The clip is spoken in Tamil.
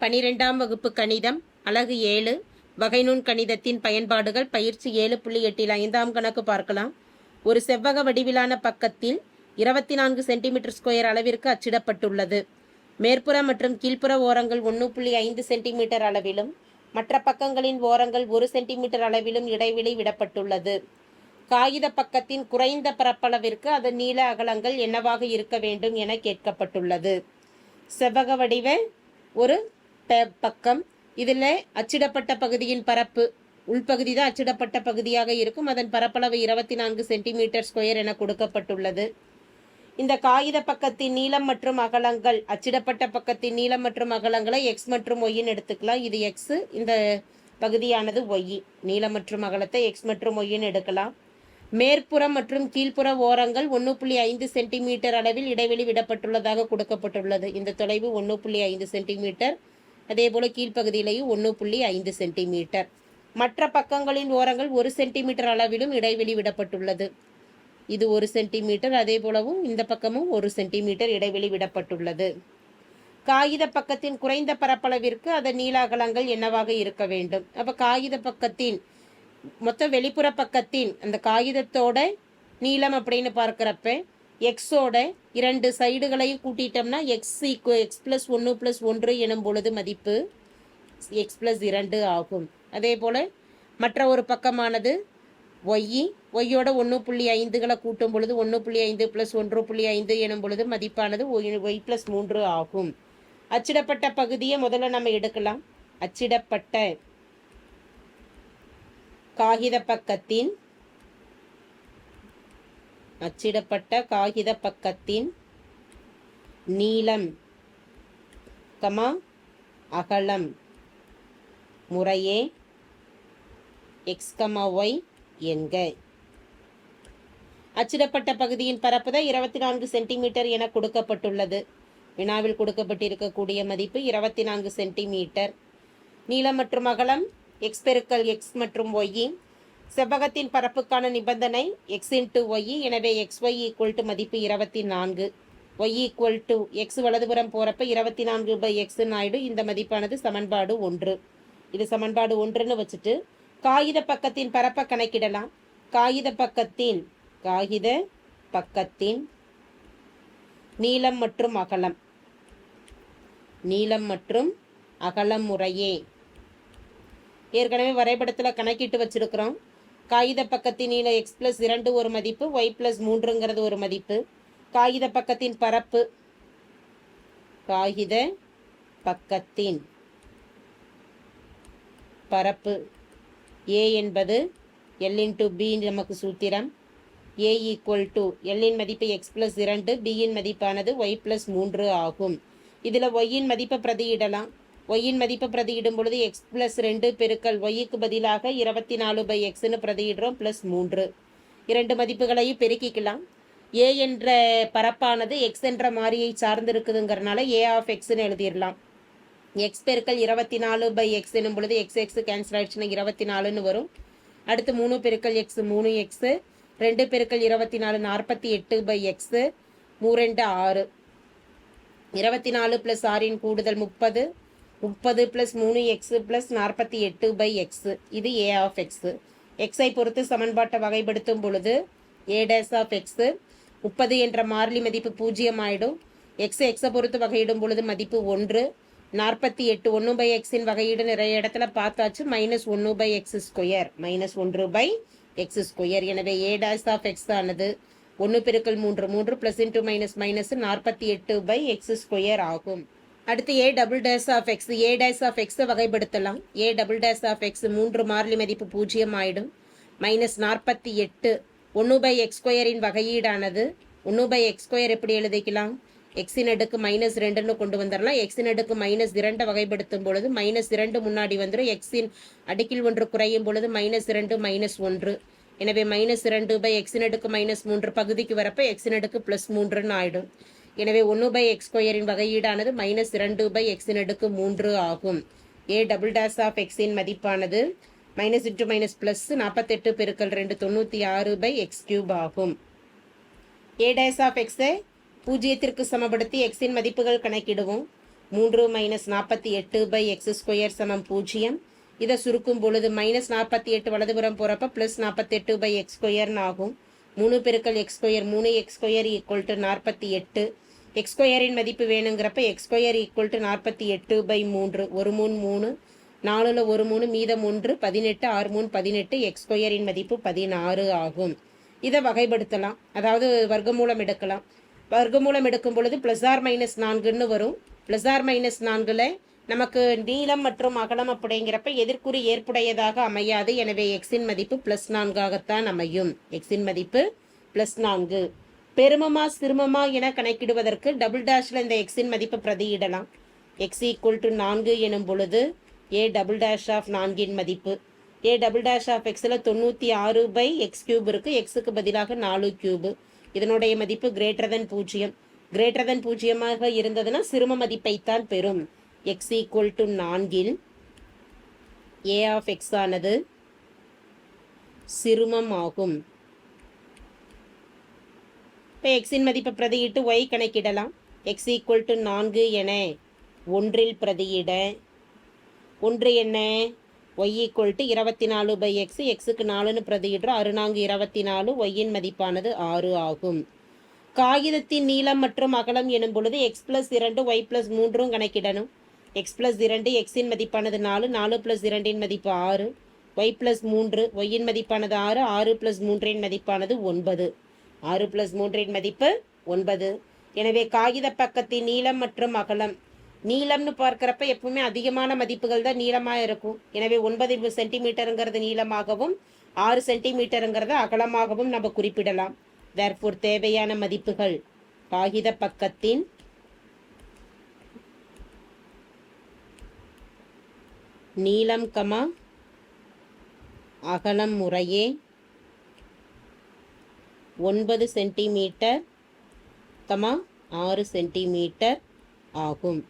12ஆம் வகுப்பு கணிதம் அலகு 7 வகைநுண் கணிதத்தின் பயன்பாடுகள் பயிற்சி 7.8 5ஆம் கணக்கு பார்க்கலாம். ஒரு செவ்வக வடிவிலான பக்கத்தில் 24 சென்டிமீட்டர் ஸ்கொயர் அளவிற்கு அச்சிடப்பட்டுள்ளது. மேற்புற மற்றும் கீழ்ப்புற ஓரங்கள் 1.5 சென்டிமீட்டர் அளவிலும் மற்ற பக்கங்களின் ஓரங்கள் 1 சென்டிமீட்டர் அளவிலும் இடைவெளி விடப்பட்டுள்ளது. காகித பக்கத்தின் குறைந்த பரப்பளவிற்கு அதன் நீள அகலங்கள் என்னவாக இருக்க வேண்டும் என கேட்கப்பட்டுள்ளது. செவ்வக வடிவ ஒரு பக்கம், இதில் அச்சிடப்பட்ட பகுதியின் பரப்பு உள்பகுதி தான் அச்சிடப்பட்ட பகுதியாக இருக்கும். அதன் பரப்பளவு 24 சென்டிமீட்டர் ஸ்கொயர் என கொடுக்கப்பட்டுள்ளது. இந்த காகித பக்கத்தின் நீளம் மற்றும் அகலங்கள், அச்சிடப்பட்ட பக்கத்தின் நீளம் மற்றும் அகலங்களை எக்ஸ் மற்றும் ஒய்ன்னு எடுத்துக்கலாம். இது எக்ஸ், இந்த பகுதியானது ஒய். நீளம் மற்றும் அகலத்தை எக்ஸ் மற்றும் ஒய்ன்னு எடுக்கலாம். மேற்புறம் மற்றும் கீழ்ப்புற ஓரங்கள் 1.5 சென்டிமீட்டர் அளவில் இடைவெளி விடப்பட்டுள்ளதாக கொடுக்கப்பட்டுள்ளது. இந்த தொலைவு 1.5 சென்டிமீட்டர். அதே போல கீழ்ப்பகுதியிலேயும் 1.5 சென்டிமீட்டர். மற்ற பக்கங்களின் ஓரங்கள் 1 சென்டிமீட்டர் அளவிலும் இடைவெளி விடப்பட்டுள்ளது. இது 1 சென்டிமீட்டர். அதே போலவும் இந்த பக்கமும் 1 சென்டிமீட்டர் இடைவெளி விடப்பட்டுள்ளது. காகித பக்கத்தின் குறைந்த பரப்பளவிற்கு அதன் நீள அகலங்கள் என்னவாக இருக்க வேண்டும்? அப்போ காகித பக்கத்தின் மொத்த வெளிப்புற பக்கத்தின் அந்த காகிதத்தோட நீளம் அப்படின்னு பார்க்குறப்ப எக்ஸோட 2 சைடுகளையும் கூட்டிட்டோம்னா எக்ஸ் ப்ளஸ் 1 + 1 எனும் பொழுது மதிப்பு எக்ஸ் + 2 ஆகும். அதே போல் மற்ற ஒரு பக்கமானது ஒய்யோட 1.5களை கூட்டும் பொழுது 1.5 + 1.5 எனும் பொழுது மதிப்பானது ஒய் + 3 ஆகும். அச்சிடப்பட்ட பகுதியை முதல்ல நம்ம எடுக்கலாம். அச்சிடப்பட்ட காகித பக்கத்தின் நீளம் அகலம் முறையே எக்ஸ் ஒய் என்க. அச்சிடப்பட்ட பகுதியின் பரப்பு 24 சென்டிமீட்டர் என கொடுக்கப்பட்டுள்ளது. வினாவில் கொடுக்கப்பட்டிருக்கக்கூடிய மதிப்பு 24 சென்டிமீட்டர். நீளம் மற்றும் அகலம் எக்ஸ் பெருக்கல் எக்ஸ் மற்றும் ஒய். செவ்வகத்தின் பரப்புக்கான நிபந்தனை எக்ஸ் இன்ட்டு ஒய். எனவே எக்ஸ் ஒய் ஈக்குவல் டு மதிப்பு 24. ஒய் ஈக்குவல் டு எக்ஸ் வலதுபுறம் போகிறப்ப 24/xன்னு ஆயிடும். இந்த மதிப்பானது சமன்பாடு 1. இது சமன்பாடு 1ன்னு வச்சுட்டு காகித பக்கத்தின் பரப்பை கணக்கிடலாம். காகித பக்கத்தின் நீளம் மற்றும் அகலம் முறையே ஏற்கனவே வரைபடத்தில் கணக்கிட்டு வச்சிருக்கிறோம். காகித பக்கத்தின் நீளம் எக்ஸ் + 2 ஒரு மதிப்பு, ஒய் + 3ங்கிறது ஒரு மதிப்பு. காகித பக்கத்தின் பரப்பு ஏ என்பது எல் இன்ட்டு பி நமக்கு சூத்திரம். ஏ ஈக்குவல் டு எல்லின் மதிப்பு எக்ஸ் + 2, பியின் மதிப்பானது ஒய் + 3 ஆகும். இதில் ஒய்யின் மதிப்பை பிரதியிடலாம். ஒய்யின் மதிப்பை பிரதியிடும் பொழுது எக்ஸ் + 2 பெருக்கல் ஒய்க்கு பதிலாக 24/xன்னு பிரதியிடுறோம் +3. இரண்டு மதிப்புகளையும் பெருக்கிக்கலாம். ஏ என்ற பரப்பானது எக்ஸ் என்ற மாறியை சார்ந்து இருக்குதுங்கிறனால ஏ ஆஃப் எக்ஸ்ன்னு எழுதிடலாம். எக்ஸ் பெருக்கல் 24/x எனும் பொழுது எக்ஸ் கேன்சல் ஆயிடுச்சுன்னா 24ன்னு வரும். அடுத்து 3 பெருக்கல் எக்ஸ் 3x, 2 பெருக்கல் 24 48/x, 3 2 6. 24 + 6ன் கூடுதல் 30 + 3x + 48/x. இது ஏ ஆஃப் எக்ஸ். எக்ஸை பொறுத்து சமன்பாட்டை வகைப்படுத்தும் பொழுது ஏ டேஸ் ஆஃப் எக்ஸ் 30 என்ற மாறிலி மதிப்பு 0 ஆயிடும். எக்ஸை பொறுத்து வகையிடும் பொழுது மதிப்பு 1. 48 1/xன் வகையீடு நிறைய இடத்துல பார்த்தாச்சு. -1/x², -1/x². எனவே ஏ டேஸ் ஆஃப் எக்ஸ் ஆனது 1 பெருக்கல் 3 +× -48/x² ஆகும். அடுத்து A double dash of X. A dash of எக்ஸை வகைப்படுத்தலாம். A double dash of X 3 மாறிலி மதிப்பு 0 ஆயிடும். -48 1/x² வகையீடானது 1/x² எப்படி எழுதிக்கலாம்? எக்ஸின் அடுக்கு -2ன்னு கொண்டு வந்துடலாம். எக்ஸின் அடுக்கு -2 வகைப்படுத்தும் பொழுது -2 முன்னாடி வந்துடும். எக்ஸின் அடுக்கில் 1 குறையும் பொழுது -2 -1. எனவே -2/xன் அடுக்கு -3 பகுதிக்கு வரப்போ எக்ஸின் அடுக்கு +3ன்னு ஆயிடும். எனவே 1/x² வகையீடானது -2/xன் அடுக்கு 3 ஆகும். ஏ டபுள் டேஸ் ஆஃப் எக்ஸின் மதிப்பானது -× +48 பெருக்கல் 2 96/x³ ஆகும். ஏ டேஸ் ஆஃப் எக்ஸை 0க்கு சமப்படுத்தி எக்ஸின் மதிப்புகள் கணக்கிடுவோம். 3 மைனஸ் 48/x² சமம் 0. இதை சுருக்கும் பொழுது -48 வலதுபுறம் போகிறப்ப +48/x² ஆகும். 3 பெருக்கல் x², 3x² = 48. x²இன் மதிப்பு வேணுங்கிறப்ப x² = 48/3. 1 3 3, 4ல் 1 3, மீதம் 1, 18, 6 3 18, x²இன் மதிப்பு 16 ஆகும். இதை வகைப்படுத்தலாம், அதாவது வர்க்கமூலம் எடுக்கலாம். வர்க்கமூலம் எடுக்கும் பொழுது +or-4ன்னு வரும். +or-4ல் நமக்கு நீளம் மற்றும் அகலம் அப்படிங்கிறப்ப எதிர்க்குறி ஏற்புடையதாக அமையாது. எனவே எக்ஸின் மதிப்பு +4ஆகத்தான் அமையும். எக்ஸின் மதிப்பு +4. பெருமமா சிறுமமா என கணக்கிடுவதற்கு டபுள் டேஷில் இந்த எக்ஸின் மதிப்பு பிரதியிடலாம். x = 4 எனும் பொழுது a'(4) மதிப்பு a'(x)ல் 96/x³ இருக்கு. எக்ஸுக்கு பதிலாக 4³ இதனுடைய மதிப்பு >0. >0 இருந்ததுன்னா சிறும மதிப்பைத்தான் பெறும். x = 4ல் a(x) ஆனது சிறுமம் ஆகும். இப்போ எக்ஸின் மதிப்பை பிரதியிட்டு y கணக்கிடலாம். x = 4 என 1ல் பிரதியிட 1 என்ன, y = 24/x, எக்ஸுக்கு 4ன்னு பிரதியிடுறோம். 6 4 24, yயின் மதிப்பானது 6 ஆகும். காகிதத்தின் நீளம் மற்றும் அகலம் எனும் பொழுது x + 2 y + 3 கணக்கிடணும். x + 2 எக்ஸின் மதிப்பானது 4, 4 + 2ன் மதிப்பு 6, y + 3 yயின் மதிப்பானது 6, 6 + 3ன் மதிப்பானது 9, 6 + 3ன் மதிப்பு 9. எனவே காகித பக்கத்தின் நீளம் மற்றும் அகலம், நீளம்னு பார்க்குறப்ப எப்பவுமே அதிகமான மதிப்புகள் தான் நீளமாக இருக்கும். எனவே 9 சென்டிமீட்டருங்கிறது நீளமாகவும் 6 சென்டிமீட்டருங்கிறத அகலமாகவும் நம்ம குறிப்பிடலாம். தேர்ஃபோர் தேவையான மதிப்புகள் காகித பக்கத்தின் நீளம், அகலம் முறையே 9 சென்டிமீட்டர், 6 சென்டிமீட்டர் ஆகும்.